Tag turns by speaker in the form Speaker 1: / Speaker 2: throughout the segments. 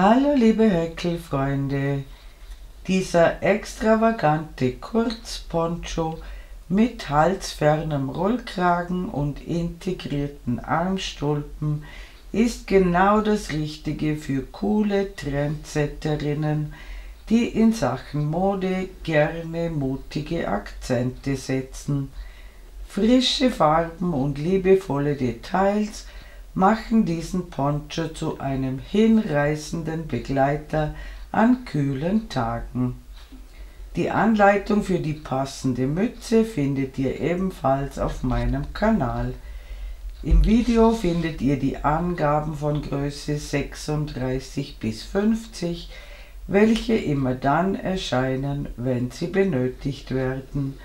Speaker 1: Hallo liebe Häkelfreunde, dieser extravagante Kurzponcho mit halsfernem Rollkragen und integrierten Armstulpen ist genau das Richtige für coole Trendsetterinnen, die in Sachen Mode gerne mutige Akzente setzen. Frische Farben und liebevolle Details machen diesen Poncho zu einem hinreißenden Begleiter an kühlen Tagen. Die Anleitung für die passende Mütze findet ihr ebenfalls auf meinem Kanal. Im Video findet ihr die Angaben von Größe 36 bis 50, welche immer dann erscheinen, wenn sie benötigt werden.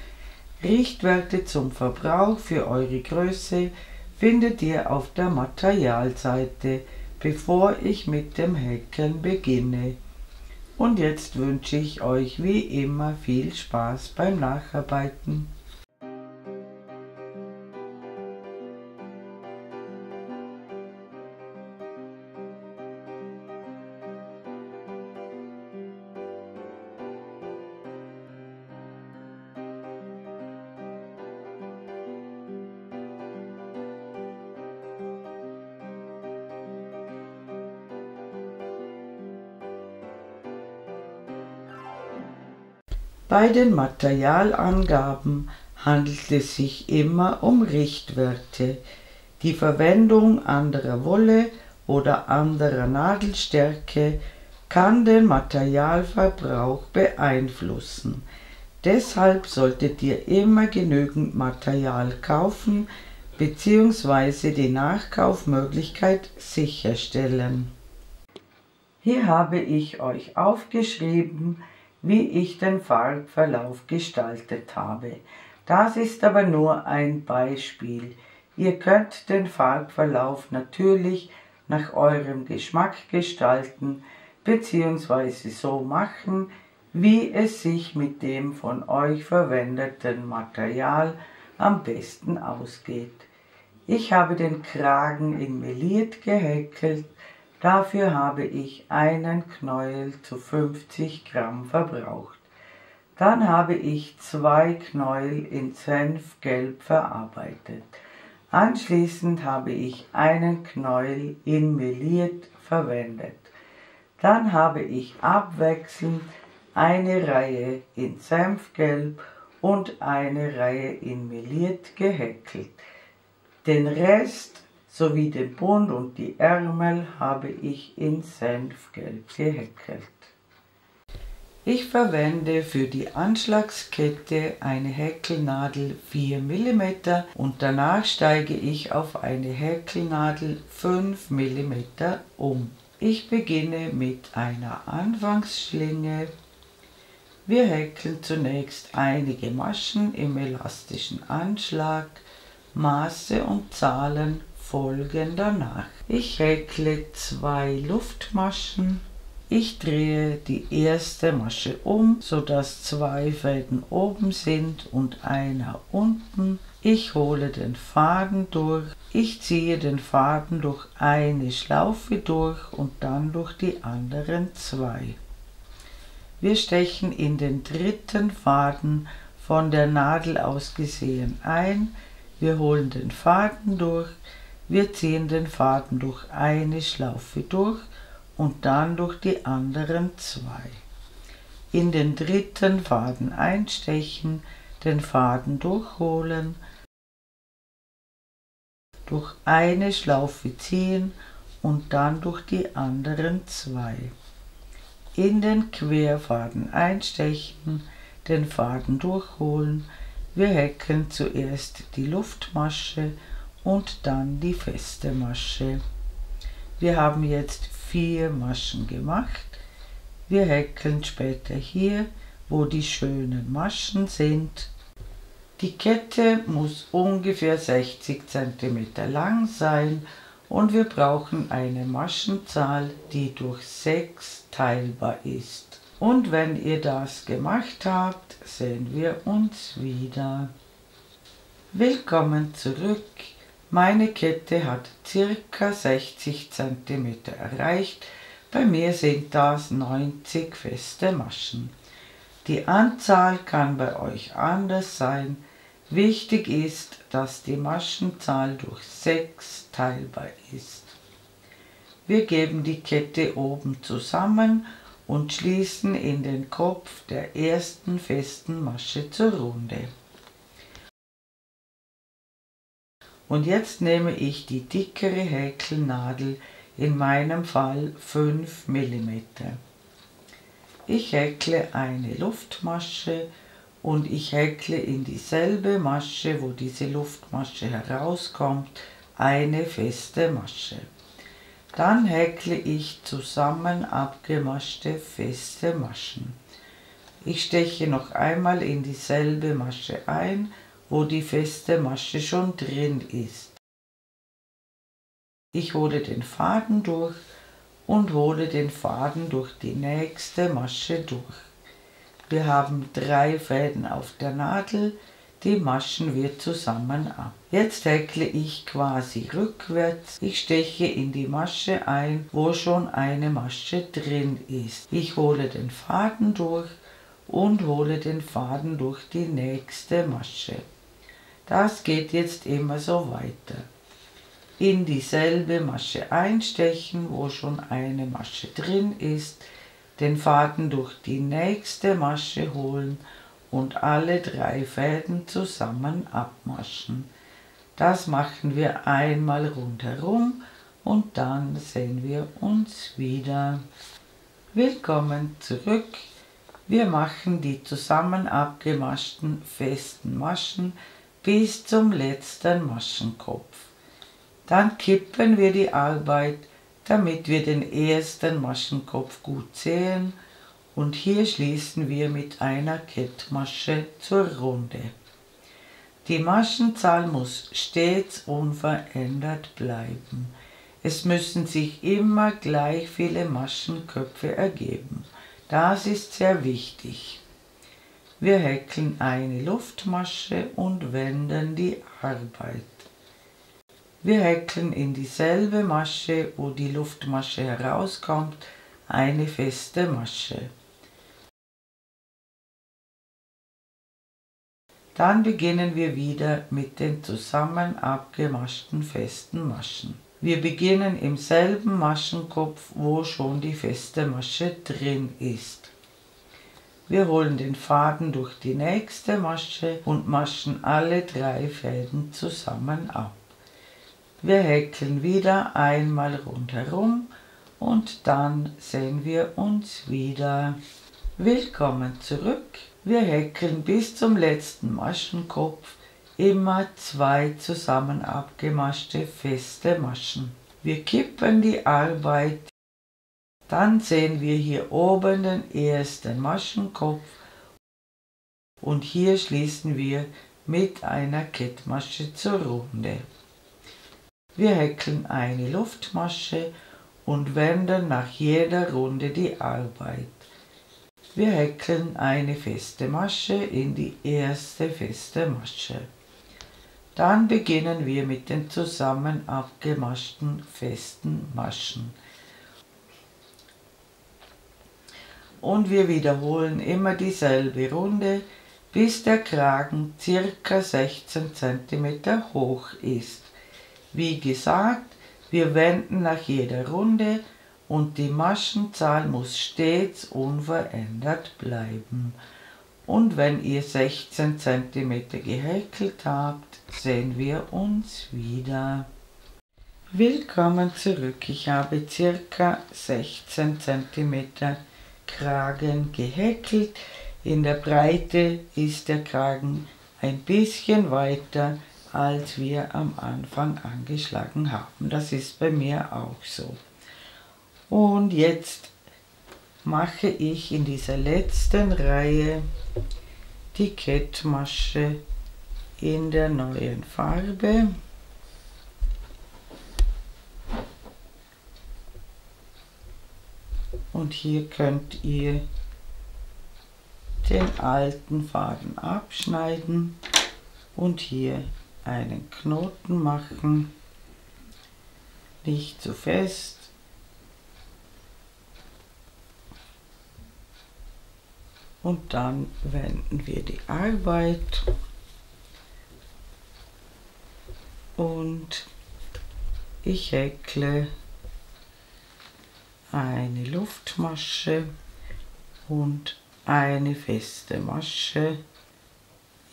Speaker 1: Richtwerte zum Verbrauch für eure Größe findet ihr auf der Materialseite, bevor ich mit dem Häkeln beginne. Und jetzt wünsche ich euch wie immer viel Spaß beim Nacharbeiten. Bei den Materialangaben handelt es sich immer um Richtwerte. Die Verwendung anderer Wolle oder anderer Nadelstärke kann den Materialverbrauch beeinflussen. Deshalb solltet ihr immer genügend Material kaufen bzw. die Nachkaufmöglichkeit sicherstellen. Hier habe ich euch aufgeschrieben, wie ich den Farbverlauf gestaltet habe. Das ist aber nur ein Beispiel. Ihr könnt den Farbverlauf natürlich nach eurem Geschmack gestalten bzw. so machen, wie es sich mit dem von euch verwendeten Material am besten ausgeht. Ich habe den Kragen in meliert gehäkelt. Dafür habe ich einen Knäuel zu 50 Gramm verbraucht. Dann habe ich 2 Knäuel in Senfgelb verarbeitet. Anschließend habe ich einen Knäuel in meliert verwendet. Dann habe ich abwechselnd eine Reihe in Senfgelb und eine Reihe in meliert gehäkelt. Den Rest sowie den Bund und die Ärmel habe ich in Senfgelb gehäkelt. Ich verwende für die Anschlagskette eine Häkelnadel 4 mm und danach steige ich auf eine Häkelnadel 5 mm um. Ich beginne mit einer Anfangsschlinge. Wir häkeln zunächst einige Maschen im elastischen Anschlag. Maße und Zahlen folgen danach. Ich häkle 2 Luftmaschen. Ich drehe die erste Masche um, sodass 2 Fäden oben sind und einer unten. Ich hole den Faden durch. Ich ziehe den Faden durch eine Schlaufe durch und dann durch die anderen 2. Wir stechen in den dritten Faden von der Nadel aus gesehen ein. Wir holen den Faden durch, wir ziehen den Faden durch eine Schlaufe durch und dann durch die anderen 2. In den dritten Faden einstechen, den Faden durchholen, durch eine Schlaufe ziehen und dann durch die anderen 2. In den Querfaden einstechen, den Faden durchholen. Wir häkeln zuerst die Luftmasche und dann die feste Masche. Wir haben jetzt 4 Maschen gemacht. Wir häkeln später hier, wo die schönen Maschen sind. Die Kette muss ungefähr 60 cm lang sein und wir brauchen eine Maschenzahl, die durch 6 teilbar ist. Und wenn ihr das gemacht habt, sehen wir uns wieder. Willkommen zurück. Meine Kette hat ca. 60 cm erreicht, Bei mir sind das 90 feste Maschen. Die Anzahl kann bei euch anders sein. Wichtig ist, dass die Maschenzahl durch 6 teilbar ist. Wir geben die Kette oben zusammen und schließen in den Kopf der ersten festen Masche zur Runde. Und jetzt nehme ich die dickere Häkelnadel, in meinem Fall 5 mm. Ich häkle eine Luftmasche und ich häkle in dieselbe Masche, wo diese Luftmasche herauskommt, eine feste Masche. Dann häkle ich zusammen abgemaschte feste Maschen. Ich steche noch einmal in dieselbe Masche ein, wo die feste Masche schon drin ist. Ich hole den Faden durch und hole den Faden durch die nächste Masche durch. Wir haben 3 Fäden auf der Nadel, die maschen wir zusammen ab. Jetzt häkle ich quasi rückwärts. Ich steche in die Masche ein, wo schon eine Masche drin ist. Ich hole den Faden durch und hole den Faden durch die nächste Masche. Das geht jetzt immer so weiter. In dieselbe Masche einstechen, wo schon eine Masche drin ist, den Faden durch die nächste Masche holen und alle 3 Fäden zusammen abmaschen. Das machen wir einmal rundherum und dann sehen wir uns wieder. Willkommen zurück. Wir machen die zusammen abgemaschten festen Maschen bis zum letzten Maschenkopf. Dann kippen wir die Arbeit, damit wir den ersten Maschenkopf gut sehen, und hier schließen wir mit einer Kettmasche zur Runde. Die Maschenzahl muss stets unverändert bleiben. Es müssen sich immer gleich viele Maschenköpfe ergeben. Das ist sehr wichtig. Wir häkeln eine Luftmasche und wenden die Arbeit. Wir häkeln in dieselbe Masche, wo die Luftmasche herauskommt, eine feste Masche. Dann beginnen wir wieder mit den zusammen abgemaschten festen Maschen. Wir beginnen im selben Maschenkopf, wo schon die feste Masche drin ist. Wir holen den Faden durch die nächste Masche und maschen alle 3 Fäden zusammen ab. Wir häkeln wieder einmal rundherum und dann sehen wir uns wieder. Willkommen zurück. Wir häkeln bis zum letzten Maschenkopf immer 2 zusammen abgemaschte feste Maschen. Wir kippen die Arbeit. Dann sehen wir hier oben den ersten Maschenkopf und hier schließen wir mit einer Kettmasche zur Runde. Wir häkeln eine Luftmasche und wenden nach jeder Runde die Arbeit. Wir häkeln eine feste Masche in die erste feste Masche. Dann beginnen wir mit den zusammen abgemaschten festen Maschen. Und wir wiederholen immer dieselbe Runde, bis der Kragen ca. 16 cm hoch ist. Wie gesagt, wir wenden nach jeder Runde und die Maschenzahl muss stets unverändert bleiben. Und wenn ihr 16 cm gehäkelt habt, sehen wir uns wieder. Willkommen zurück. Ich habe ca. 16 cm Kragen gehäkelt. In der Breite ist der Kragen ein bisschen weiter, als wir am Anfang angeschlagen haben. Das ist bei mir auch so. Und jetzt mache ich in dieser letzten Reihe die Kettmasche in der neuen Farbe. Und hier könnt ihr den alten Faden abschneiden und hier einen Knoten machen, nicht zu fest. Und dann wenden wir die Arbeit und ich häkle eine Luftmasche und eine feste Masche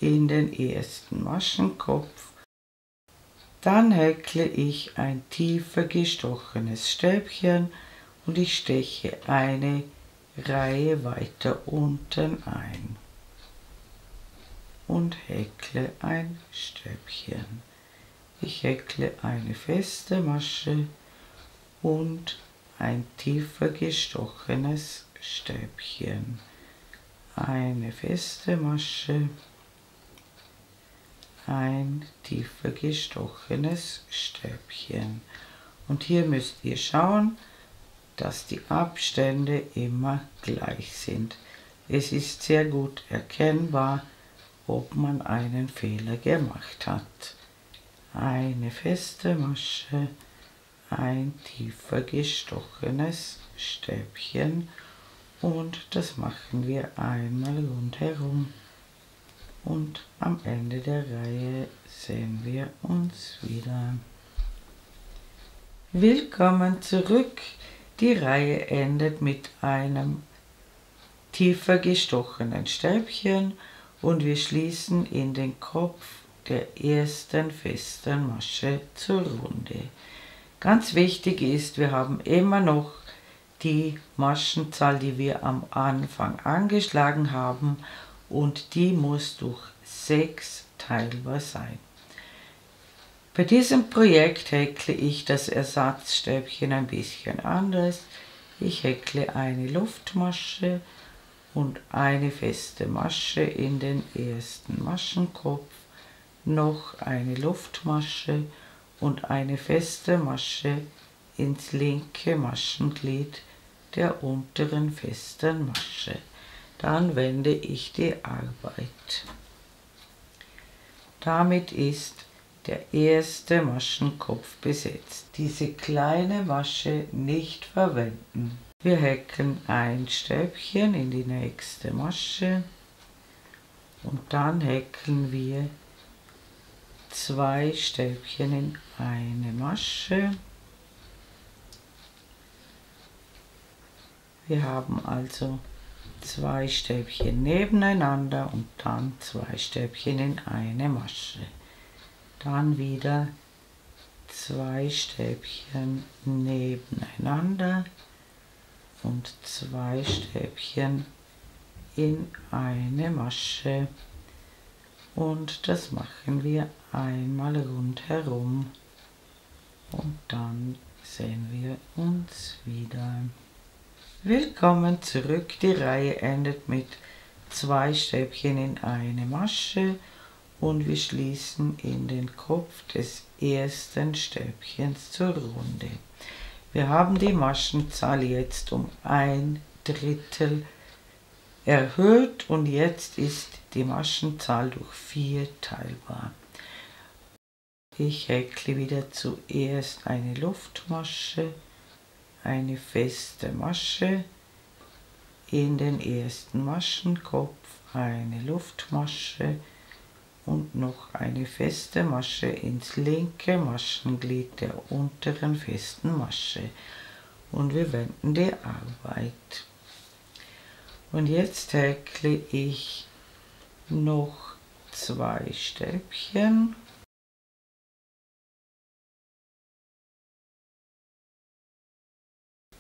Speaker 1: in den ersten Maschenkopf. Dann häkle ich ein tiefer gestochenes Stäbchen und ich steche eine Reihe weiter unten ein und häkle ein Stäbchen. Ich häkle eine feste Masche und ein tiefer gestochenes Stäbchen. Eine feste Masche, ein tiefer gestochenes Stäbchen. Und hier müsst ihr schauen, dass die Abstände immer gleich sind. Es ist sehr gut erkennbar, ob man einen Fehler gemacht hat. Eine feste Masche, ein tiefer gestochenes Stäbchen und das machen wir einmal rundherum. Und am Ende der Reihe sehen wir uns wieder. Willkommen zurück. Die Reihe endet mit einem tiefer gestochenen Stäbchen und wir schließen in den Kopf der ersten festen Masche zur Runde. Ganz wichtig ist, wir haben immer noch die Maschenzahl, die wir am Anfang angeschlagen haben, und die muss durch 6 teilbar sein. Bei diesem Projekt häkle ich das Ersatzstäbchen ein bisschen anders. Ich häkle eine Luftmasche und eine feste Masche in den ersten Maschenkopf, noch eine Luftmasche und eine feste Masche ins linke Maschenglied der unteren festen Masche. Dann wende ich die Arbeit. Damit ist der erste Maschenkopf besetzt. Diese kleine Masche nicht verwenden. Wir häkeln ein Stäbchen in die nächste Masche und dann häkeln wir 2 Stäbchen in eine Masche. Wir haben also 2 Stäbchen nebeneinander und dann 2 Stäbchen in eine Masche. Dann wieder 2 Stäbchen nebeneinander und 2 Stäbchen in eine Masche. Und das machen wir einmal rundherum und dann sehen wir uns wieder. Willkommen zurück. Die Reihe endet mit 2 Stäbchen in eine Masche und wir schließen in den Kopf des ersten Stäbchens zur Runde. Wir haben die Maschenzahl jetzt um 1/3 erhöht und jetzt ist die Maschenzahl durch 4 teilbar. Ich häkle wieder zuerst eine Luftmasche, eine feste Masche in den ersten Maschenkopf, eine Luftmasche und noch eine feste Masche ins linke Maschenglied der unteren festen Masche. Und wir wenden die Arbeit. Und jetzt häkle ich noch 2 Stäbchen.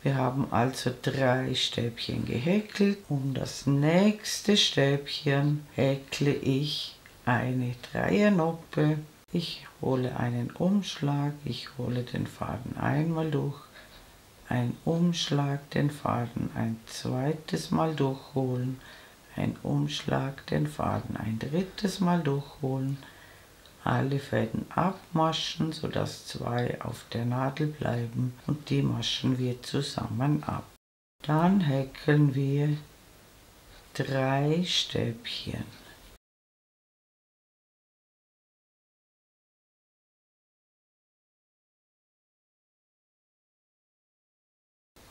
Speaker 1: Wir haben also 3 Stäbchen gehäkelt. Um das nächste Stäbchen häkle ich eine Dreiernoppe. Ich hole einen Umschlag, ich hole den Faden einmal durch, ein Umschlag, den Faden ein zweites Mal durchholen, ein Umschlag, den Faden ein drittes Mal durchholen, alle Fäden abmaschen, sodass 2 auf der Nadel bleiben und die maschen wir zusammen ab. Dann häkeln wir 3 Stäbchen.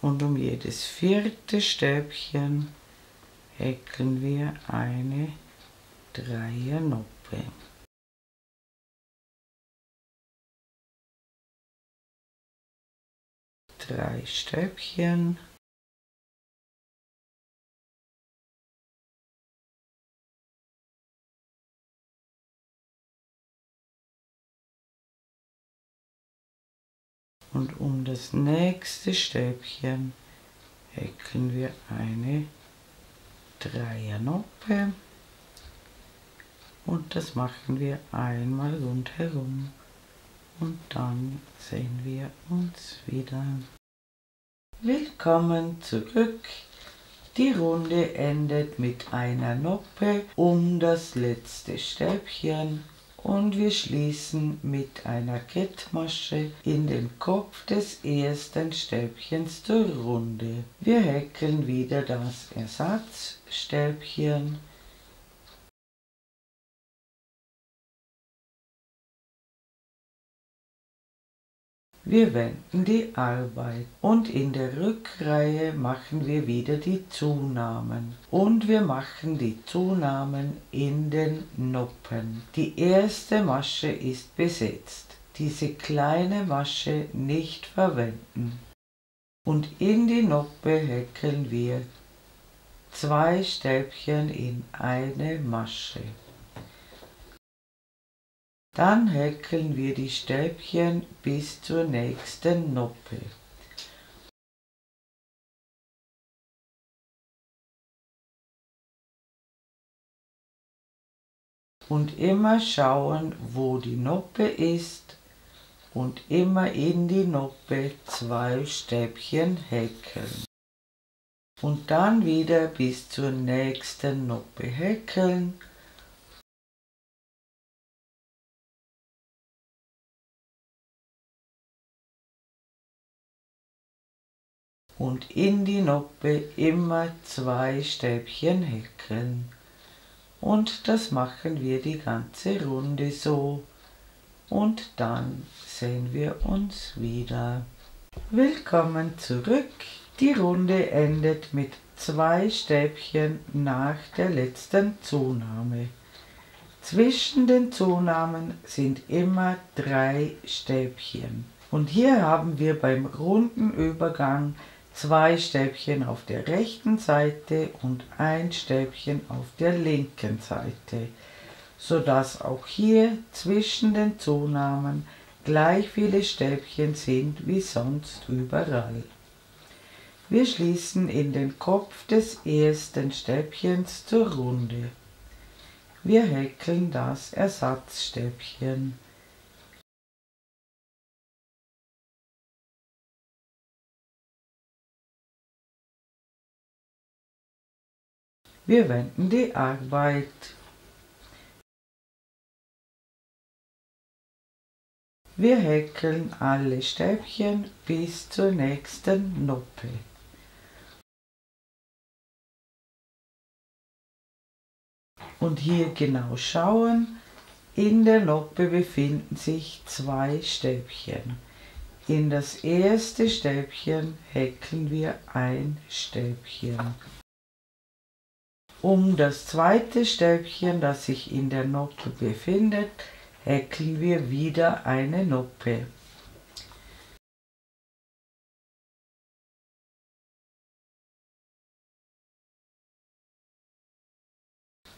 Speaker 1: Und um jedes 4. Stäbchen häkeln wir eine Dreiernoppe. Drei Stäbchen. Und um das nächste Stäbchen häkeln wir eine Dreiernoppe. Und das machen wir einmal rundherum. Und dann sehen wir uns wieder. Willkommen zurück. Die Runde endet mit einer Noppe um das letzte Stäbchen und wir schließen mit einer Kettmasche in den Kopf des ersten Stäbchens zur Runde. Wir häkeln wieder das Ersatzstäbchen. Wir wenden die Arbeit und in der Rückreihe machen wir wieder die Zunahmen und wir machen die Zunahmen in den Noppen. Die erste Masche ist besetzt, diese kleine Masche nicht verwenden und in die Noppe häkeln wir 2 Stäbchen in eine Masche. Dann häkeln wir die Stäbchen bis zur nächsten Noppe. Und immer schauen, wo die Noppe ist und immer in die Noppe 2 Stäbchen häkeln. Und dann wieder bis zur nächsten Noppe häkeln. Und in die Noppe immer 2 Stäbchen häkeln. Und das machen wir die ganze Runde so. Und dann sehen wir uns wieder. Willkommen zurück. Die Runde endet mit 2 Stäbchen nach der letzten Zunahme. Zwischen den Zunahmen sind immer 3 Stäbchen. Und hier haben wir beim runden Übergang 2 Stäbchen auf der rechten Seite und 1 Stäbchen auf der linken Seite, sodass auch hier zwischen den Zunahmen gleich viele Stäbchen sind wie sonst überall. Wir schließen in den Kopf des ersten Stäbchens zur Runde. Wir häkeln das Ersatzstäbchen. Wir wenden die Arbeit. Wir häkeln alle Stäbchen bis zur nächsten Noppe. Und hier genau schauen, in der Noppe befinden sich 2 Stäbchen. In das erste Stäbchen häkeln wir ein Stäbchen. Um das zweite Stäbchen, das sich in der Noppe befindet, häkeln wir wieder eine Noppe.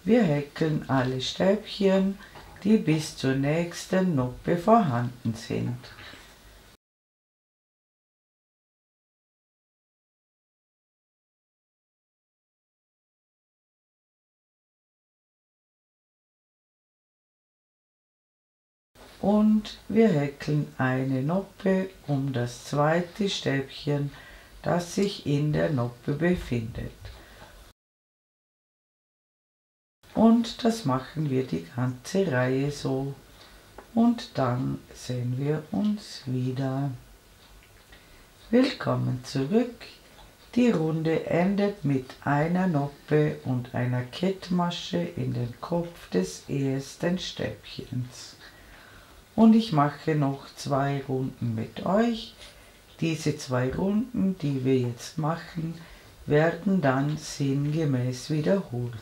Speaker 1: Wir häkeln alle Stäbchen, die bis zur nächsten Noppe vorhanden sind. Und wir häkeln eine Noppe um das zweite Stäbchen, das sich in der Noppe befindet. Und das machen wir die ganze Reihe so. Und dann sehen wir uns wieder. Willkommen zurück. Die Runde endet mit einer Noppe und einer Kettmasche in den Kopf des ersten Stäbchens. Und ich mache noch 2 Runden mit euch. Diese 2 Runden, die wir jetzt machen, werden dann sinngemäß wiederholt.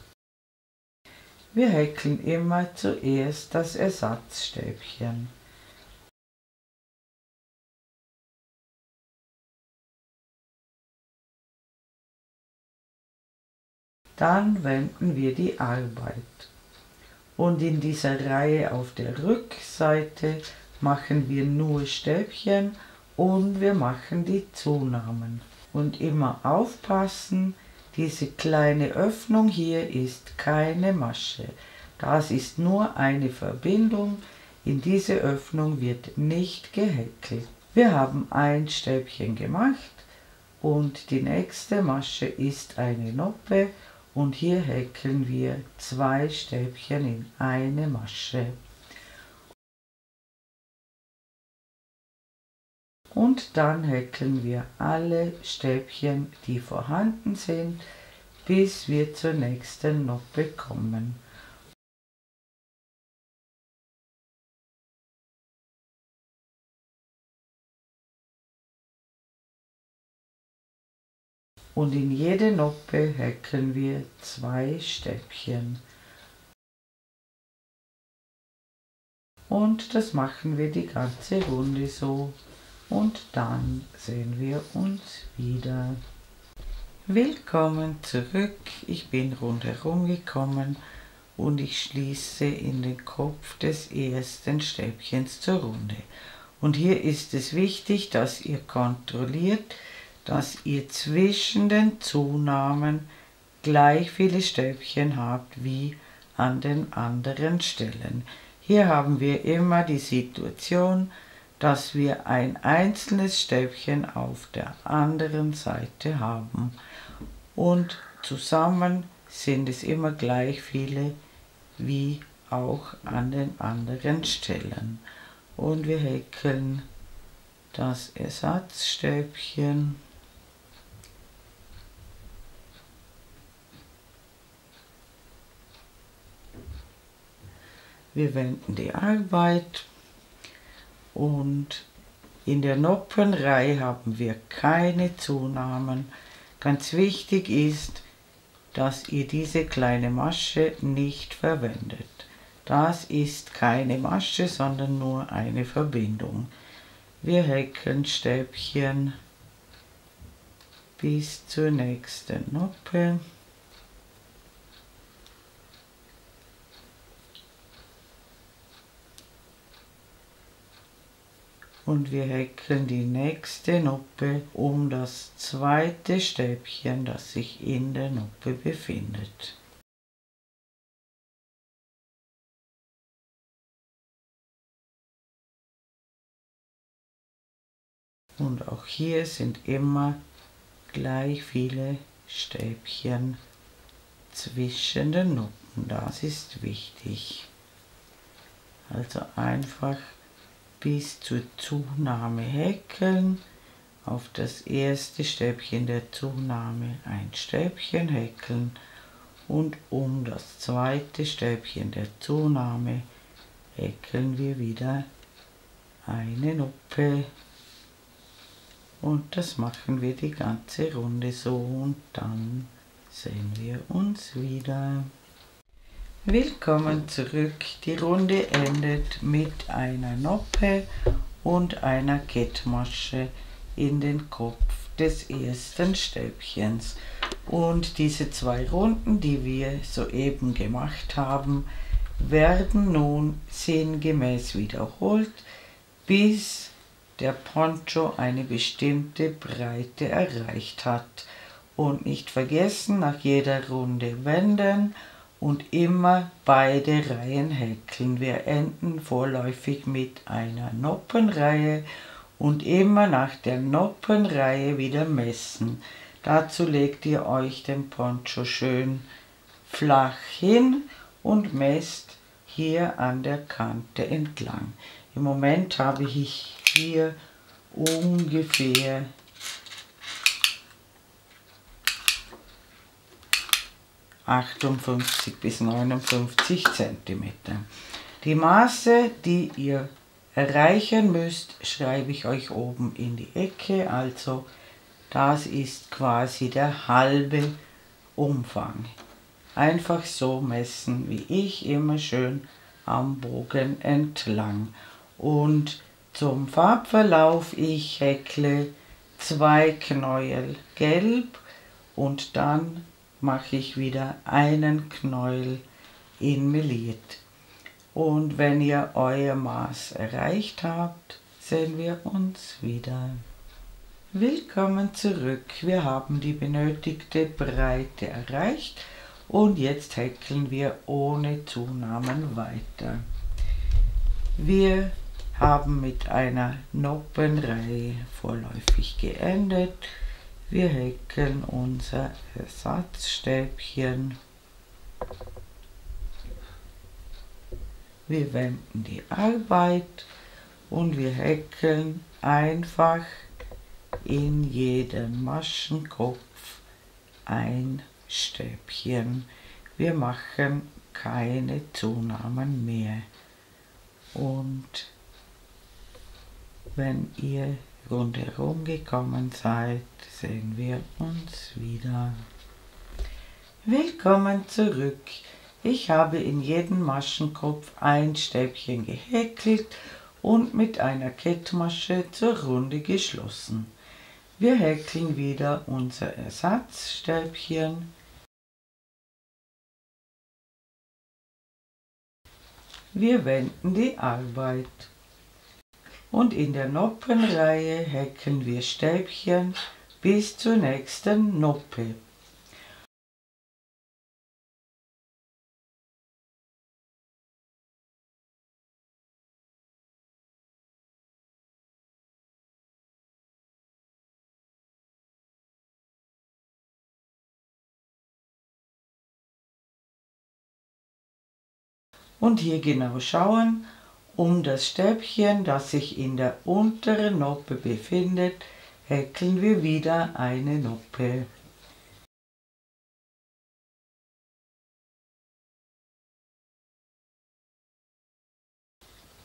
Speaker 1: Wir häkeln immer zuerst das Ersatzstäbchen. Dann wenden wir die Arbeit. Und in dieser Reihe auf der Rückseite machen wir nur Stäbchen und wir machen die Zunahmen. Und immer aufpassen, diese kleine Öffnung hier ist keine Masche. Das ist nur eine Verbindung. In diese Öffnung wird nicht gehäkelt. Wir haben ein Stäbchen gemacht und die nächste Masche ist eine Noppe. Und hier häkeln wir 2 Stäbchen in eine Masche. Und dann häkeln wir alle Stäbchen, die vorhanden sind, bis wir zur nächsten Noppe kommen. Und in jede Noppe häkeln wir 2 Stäbchen. Und das machen wir die ganze Runde so. Und dann sehen wir uns wieder. Willkommen zurück. Ich bin rundherum gekommen und ich schließe in den Kopf des ersten Stäbchens zur Runde. Und hier ist es wichtig, dass ihr kontrolliert, dass ihr zwischen den Zunahmen gleich viele Stäbchen habt wie an den anderen Stellen. Hier haben wir immer die Situation, dass wir ein einzelnes Stäbchen auf der anderen Seite haben. Und zusammen sind es immer gleich viele wie auch an den anderen Stellen. Und wir häkeln das Ersatzstäbchen. Wir wenden die Arbeit und in der Noppenreihe haben wir keine Zunahmen. Ganz wichtig ist, dass ihr diese kleine Masche nicht verwendet. Das ist keine Masche, sondern nur eine Verbindung. Wir häkeln Stäbchen bis zur nächsten Noppe. Und wir häkeln die nächste Noppe um das zweite Stäbchen, das sich in der Noppe befindet. Und auch hier sind immer gleich viele Stäbchen zwischen den Noppen. Das ist wichtig. Also einfach bis zur Zunahme häkeln, auf das erste Stäbchen der Zunahme ein Stäbchen häkeln und um das zweite Stäbchen der Zunahme häkeln wir wieder eine Noppe. Und das machen wir die ganze Runde so und dann sehen wir uns wieder. Willkommen zurück. Die Runde endet mit einer Noppe und einer Kettmasche in den Kopf des ersten Stäbchens. Und diese 2 Runden, die wir soeben gemacht haben, werden nun sinngemäß wiederholt, bis der Poncho eine bestimmte Breite erreicht hat. Und nicht vergessen, nach jeder Runde wenden und immer beide Reihen häkeln. Wir enden vorläufig mit einer Noppenreihe und immer nach der Noppenreihe wieder messen. Dazu legt ihr euch den Poncho schön flach hin und messt hier an der Kante entlang. Im Moment habe ich hier ungefähr 58 bis 59 cm. Die Maße, die ihr erreichen müsst, schreibe ich euch oben in die Ecke. Also Das ist quasi der halbe Umfang. Einfach so messen, wie ich, immer schön am Bogen entlang. Und zum Farbverlauf, ich häkle 2 Knäuel gelb und dann mache ich wieder einen Knäuel in meliert. Und wenn ihr euer Maß erreicht habt, sehen wir uns wieder. Willkommen zurück. Wir haben die benötigte Breite erreicht und jetzt häkeln wir ohne Zunahmen weiter. Wir haben mit einer Noppenreihe vorläufig geendet. Wir häkeln unser Ersatzstäbchen. Wir wenden die Arbeit und wir häkeln einfach in jeden Maschenkopf ein Stäbchen. Wir machen keine Zunahmen mehr. Und wenn ihr rundherum gekommen seid, sehen wir uns wieder. Willkommen zurück. Ich habe in jeden Maschenkopf ein Stäbchen gehäkelt und mit einer Kettmasche zur Runde geschlossen. Wir häkeln wieder unser Ersatzstäbchen. Wir wenden die Arbeit. Und in der Noppenreihe häkeln wir Stäbchen bis zur nächsten Noppe. Und hier genau schauen, um das Stäbchen, das sich in der unteren Noppe befindet, häkeln wir wieder eine Noppe.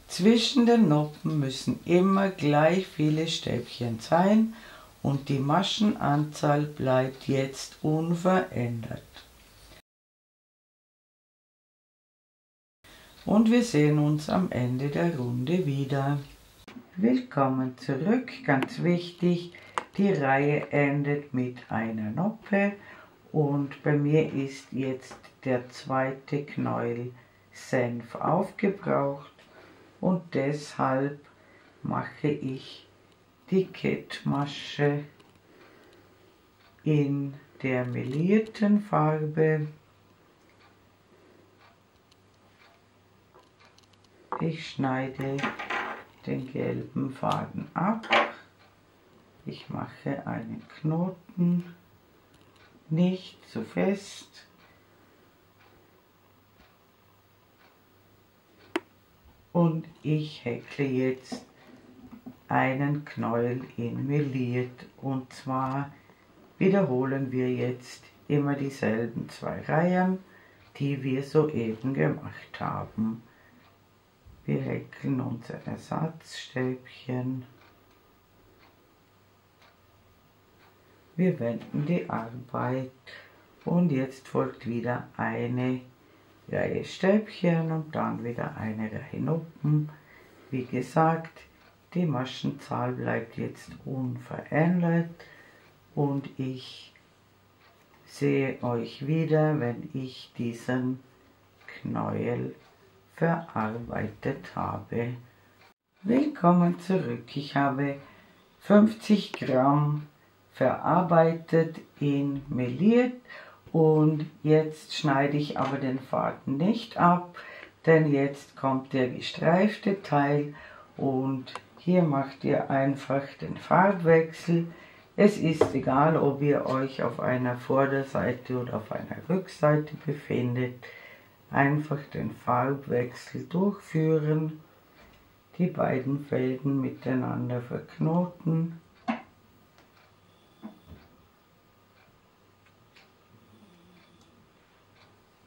Speaker 1: Zwischen den Noppen müssen immer gleich viele Stäbchen sein und die Maschenanzahl bleibt jetzt unverändert. Und wir sehen uns am Ende der Runde wieder. Willkommen zurück, ganz wichtig, die Reihe endet mit einer Noppe und bei mir ist jetzt der zweite Knäuel Senf aufgebraucht und deshalb mache ich die Kettmasche in der melierten Farbe. Ich schneide den gelben Faden ab. Ich mache einen Knoten, nicht zu fest. Und ich häkle jetzt einen Knäuel in meliert. Und zwar wiederholen wir jetzt immer dieselben 2 Reihen, die wir soeben gemacht haben. Wir häkeln unser Ersatzstäbchen. Wir wenden die Arbeit und jetzt folgt wieder eine Reihe Stäbchen und dann wieder eine Reihe Noppen. Wie gesagt, die Maschenzahl bleibt jetzt unverändert und ich sehe euch wieder, wenn ich diesen Knäuel verarbeitet habe. Willkommen zurück. Ich habe 50 Gramm verarbeitet in meliert und jetzt schneide ich aber den Faden nicht ab, denn jetzt kommt der gestreifte Teil und hier macht ihr einfach den Farbwechsel. Es ist egal, ob ihr euch auf einer Vorderseite oder auf einer Rückseite befindet. Einfach den Farbwechsel durchführen, die beiden Fäden miteinander verknoten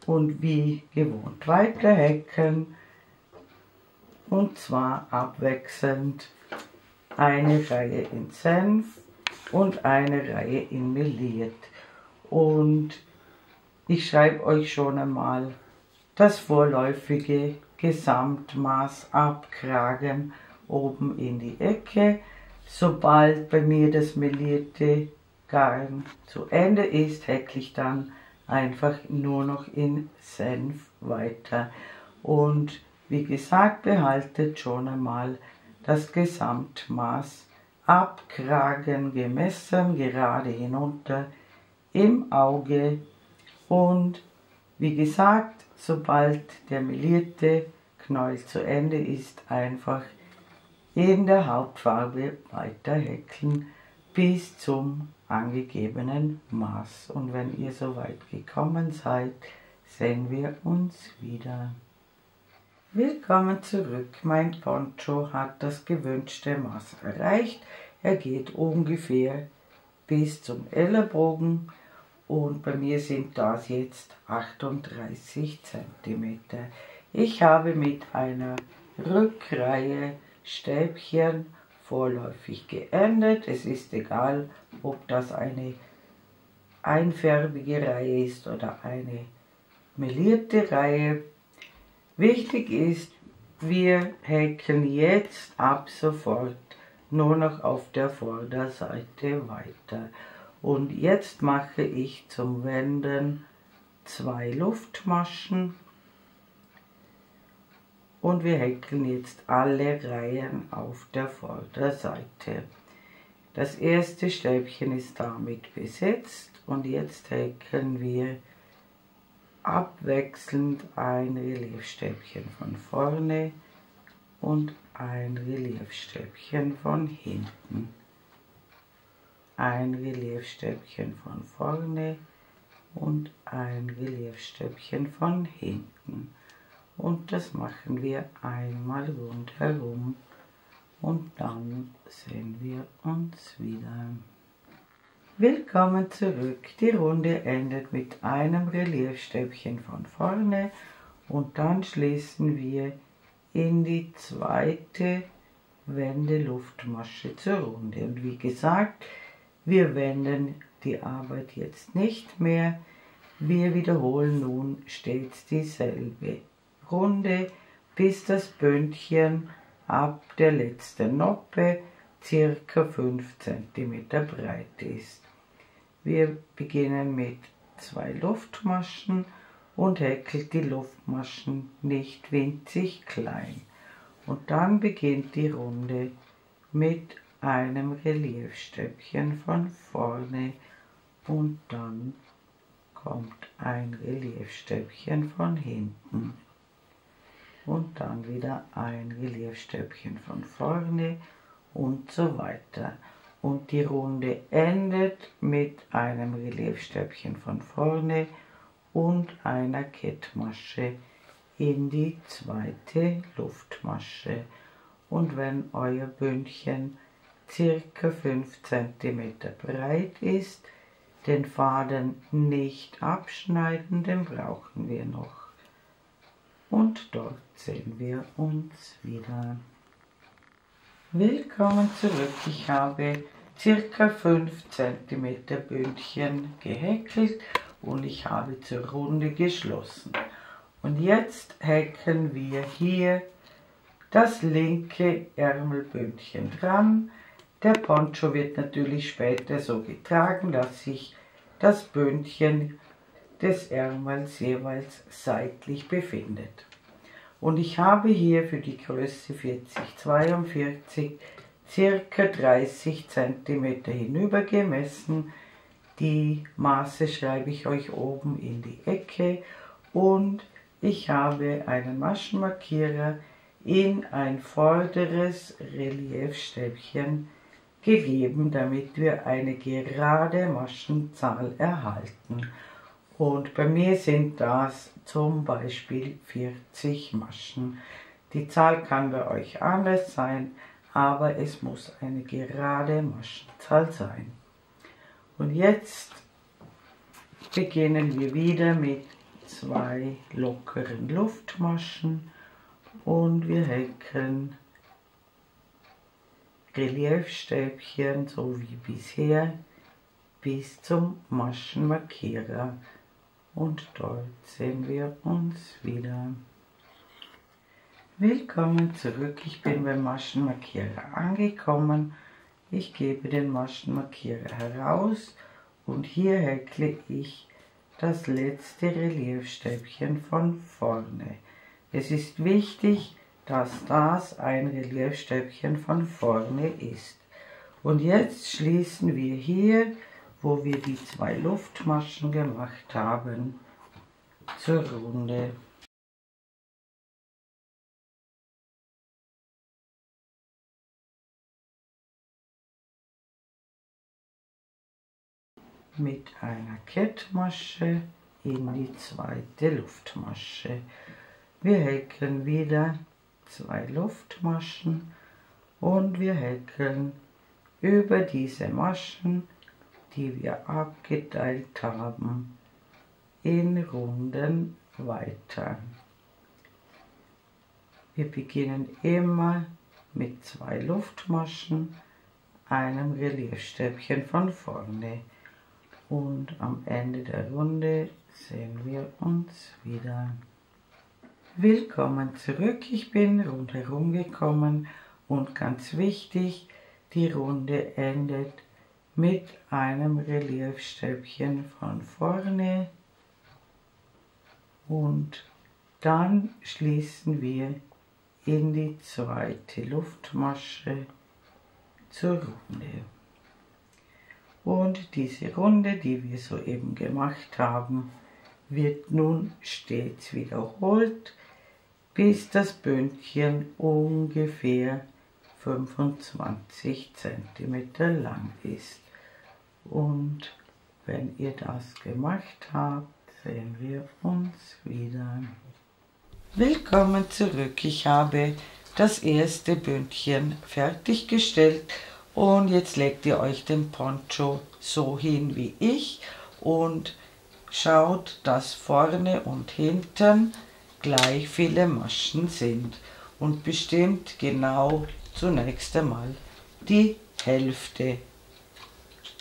Speaker 1: und wie gewohnt weiter häkeln und zwar abwechselnd eine Reihe in Senf und eine Reihe in meliert. Und ich schreibe euch schon einmal das vorläufige Gesamtmaß ab, Kragen oben in die Ecke. Sobald bei mir das melierte Garn zu Ende ist, häkle ich dann einfach nur noch in Senf weiter. Und wie gesagt, behaltet schon einmal das Gesamtmaß ab, Kragen gemessen, gerade hinunter im Auge. Und wie gesagt, sobald der melierte Knäuel zu Ende ist, einfach in der Hauptfarbe weiter häkeln bis zum angegebenen Maß. Und wenn ihr soweit gekommen seid, sehen wir uns wieder. Willkommen zurück. Mein Poncho hat das gewünschte Maß erreicht. Er geht ungefähr bis zum Ellenbogen und bei mir sind das jetzt 38 cm. Ich habe mit einer Rückreihe Stäbchen vorläufig geendet. Es ist egal, ob das eine einfärbige Reihe ist oder eine melierte Reihe. Wichtig ist, wir häkeln jetzt ab sofort nur noch auf der Vorderseite weiter. Und jetzt mache ich zum Wenden 2 Luftmaschen und wir häkeln jetzt alle Reihen auf der Vorderseite. Das erste Stäbchen ist damit besetzt und jetzt häkeln wir abwechselnd ein Reliefstäbchen von vorne und ein Reliefstäbchen von hinten. Ein Reliefstäbchen von vorne und ein Reliefstäbchen von hinten. Und das machen wir einmal rundherum und dann sehen wir uns wieder. Willkommen zurück. Die Runde endet mit einem Reliefstäbchen von vorne und dann schließen wir in die zweite Wendeluftmasche zur Runde. Und wie gesagt, wir wenden die Arbeit jetzt nicht mehr. Wir wiederholen nun stets dieselbe Runde, bis das Bündchen ab der letzten Noppe ca. 5 cm breit ist. Wir beginnen mit 2 Luftmaschen und häkeln die Luftmaschen nicht winzig klein. Und dann beginnt die Runde mit einem Reliefstäbchen von vorne und dann kommt ein Reliefstäbchen von hinten und dann wieder ein Reliefstäbchen von vorne und so weiter. Und die Runde endet mit einem Reliefstäbchen von vorne und einer Kettmasche in die zweite Luftmasche. Und wenn euer Bündchen ca. 5 cm breit ist, den Faden nicht abschneiden, den brauchen wir noch. Und dort sehen wir uns wieder. Willkommen zurück. Ich habe ca. 5 cm Bündchen gehäkelt und ich habe zur Runde geschlossen. Und jetzt häkeln wir hier das linke Ärmelbündchen dran. Der Poncho wird natürlich später so getragen, dass sich das Bündchen des Ärmels jeweils seitlich befindet. Und ich habe hier für die Größe 40-42 ca. 30 cm hinüber gemessen. Die Maße schreibe ich euch oben in die Ecke und ich habe einen Maschenmarkierer in ein vorderes Reliefstäbchen gegeben, damit wir eine gerade Maschenzahl erhalten. Und bei mir sind das zum Beispiel 40 Maschen. Die Zahl kann bei euch anders sein, aber es muss eine gerade Maschenzahl sein. Und jetzt beginnen wir wieder mit 2 lockeren Luftmaschen und wir häkeln Reliefstäbchen, so wie bisher, bis zum Maschenmarkierer. Und dort sehen wir uns wieder. Willkommen zurück, ich bin beim Maschenmarkierer angekommen. Ich gebe den Maschenmarkierer heraus und hier häkle ich das letzte Reliefstäbchen von vorne. Es ist wichtig, dass das ein Reliefstäbchen von vorne ist. Und jetzt schließen wir hier, wo wir die 2 Luftmaschen gemacht haben, zur Runde. Mit einer Kettmasche in die zweite Luftmasche. Wir häkeln wieder 2 Luftmaschen und wir häkeln über diese Maschen, die wir abgeteilt haben, in Runden weiter. Wir beginnen immer mit 2 Luftmaschen, einem Reliefstäbchen von vorne. Und am Ende der Runde sehen wir uns wieder. Willkommen zurück, ich bin rundherum gekommen und ganz wichtig, die Runde endet mit einem Reliefstäbchen von vorne und dann schließen wir in die zweite Luftmasche zur Runde. Und diese Runde, die wir soeben gemacht haben, wird nun stets wiederholt, bis das Bündchen ungefähr 25 cm lang ist. Und wenn ihr das gemacht habt, sehen wir uns wieder. Willkommen zurück. Ich habe das erste Bündchen fertiggestellt. Und jetzt legt ihr euch den Poncho so hin wie ich und schaut, dass vorne und hinten gleich viele Maschen sind und bestimmt genau zunächst einmal die Hälfte.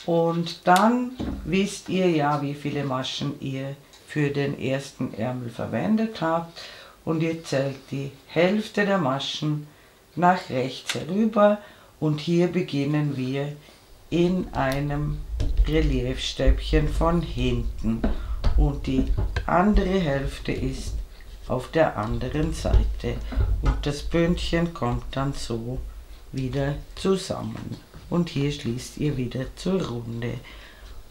Speaker 1: Und dann wisst ihr ja, wie viele Maschen ihr für den ersten Ärmel verwendet habt und ihr zählt die Hälfte der Maschen nach rechts herüber. Und hier beginnen wir in einem Reliefstäbchen von hinten und die andere Hälfte ist auf der anderen Seite und das Bündchen kommt dann so wieder zusammen und hier schließt ihr wieder zur Runde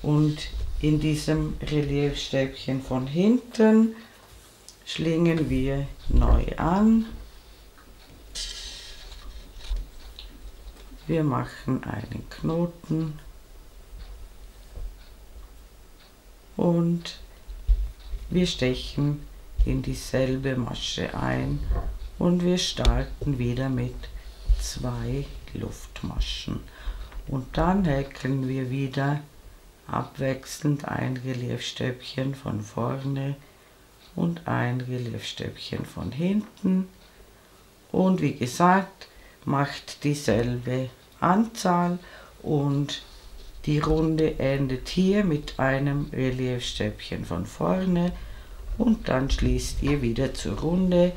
Speaker 1: und in diesem Reliefstäbchen von hinten schlingen wir neu an. Wir machen einen Knoten und wir stechen in dieselbe Masche ein und wir starten wieder mit 2 Luftmaschen. Und dann häkeln wir wieder abwechselnd ein Reliefstäbchen von vorne und ein Reliefstäbchen von hinten. Und wie gesagt, macht dieselbe Anzahl und die Runde endet hier mit einem Reliefstäbchen von vorne und dann schließt ihr wieder zur Runde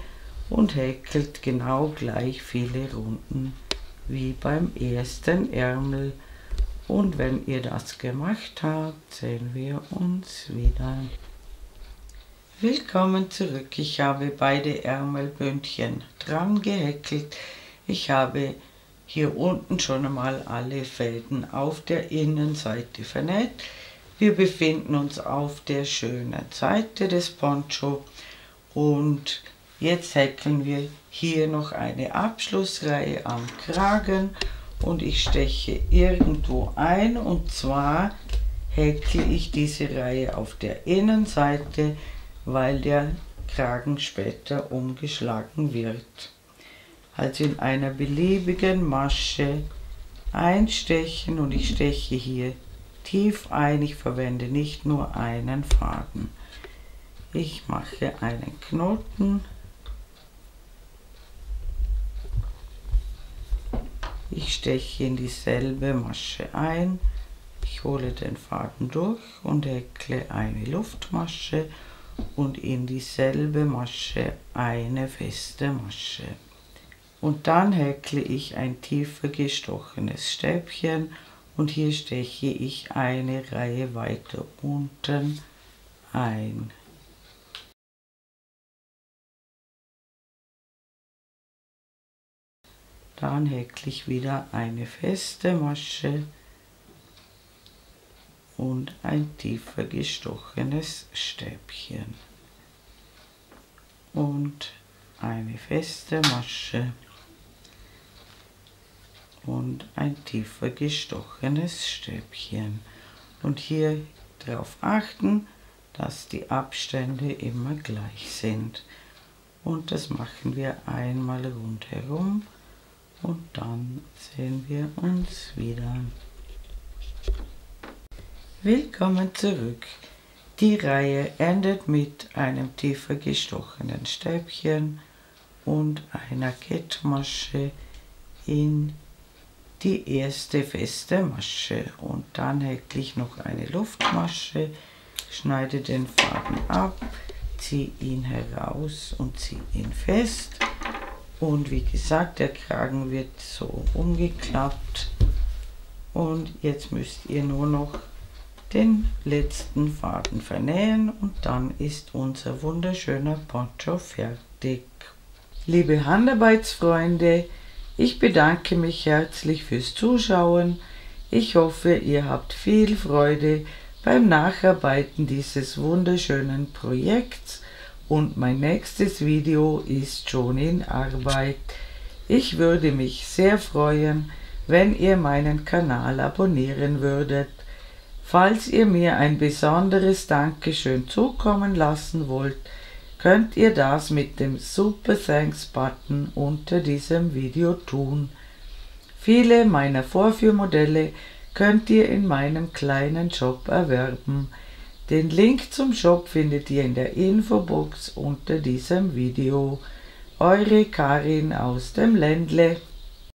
Speaker 1: und häkelt genau gleich viele Runden wie beim ersten Ärmel. Und wenn ihr das gemacht habt, sehen wir uns wieder. Willkommen zurück, ich habe beide Ärmelbündchen dran gehäkelt. Ich habe hier unten schon einmal alle Fäden auf der Innenseite vernäht. Wir befinden uns auf der schönen Seite des Poncho und jetzt häkeln wir hier noch eine Abschlussreihe am Kragen und ich steche irgendwo ein und zwar häkle ich diese Reihe auf der Innenseite, weil der Kragen später umgeschlagen wird. Also in einer beliebigen Masche einstechen und ich steche hier tief ein. Ich verwende nicht nur einen Faden. Ich mache einen Knoten Ich steche in dieselbe Masche ein, ich hole den Faden durch und häkle eine Luftmasche und in dieselbe Masche eine feste Masche. Und dann häkle ich ein tiefer gestochenes Stäbchen und hier steche ich eine Reihe weiter unten ein. Dann häkle ich wieder eine feste Masche und ein tiefer gestochenes Stäbchen und eine feste Masche und ein tiefer gestochenes Stäbchen. Und hier darauf achten, dass die Abstände immer gleich sind. Und das machen wir einmal rundherum und dann sehen wir uns wieder. Willkommen zurück. Die Reihe endet mit einem tiefer gestochenen Stäbchen und einer Kettmasche in die erste feste Masche und dann häkle ich noch eine Luftmasche, schneide den Faden ab, ziehe ihn heraus und ziehe ihn fest und wie gesagt, der Kragen wird so umgeklappt und jetzt müsst ihr nur noch den letzten Faden vernähen und dann ist unser wunderschöner Poncho fertig. Liebe Handarbeitsfreunde, ich bedanke mich herzlich fürs Zuschauen. Ich hoffe, ihr habt viel Freude beim Nacharbeiten dieses wunderschönen Projekts und mein nächstes Video ist schon in Arbeit. Ich würde mich sehr freuen, wenn ihr meinen Kanal abonnieren würdet. Falls ihr mir ein besonderes Dankeschön zukommen lassen wollt, könnt ihr das mit dem Super Thanks Button unter diesem Video tun. Viele meiner Vorführmodelle könnt ihr in meinem kleinen Shop erwerben. Den Link zum Shop findet ihr in der Infobox unter diesem Video. Eure Karin aus dem Ländle.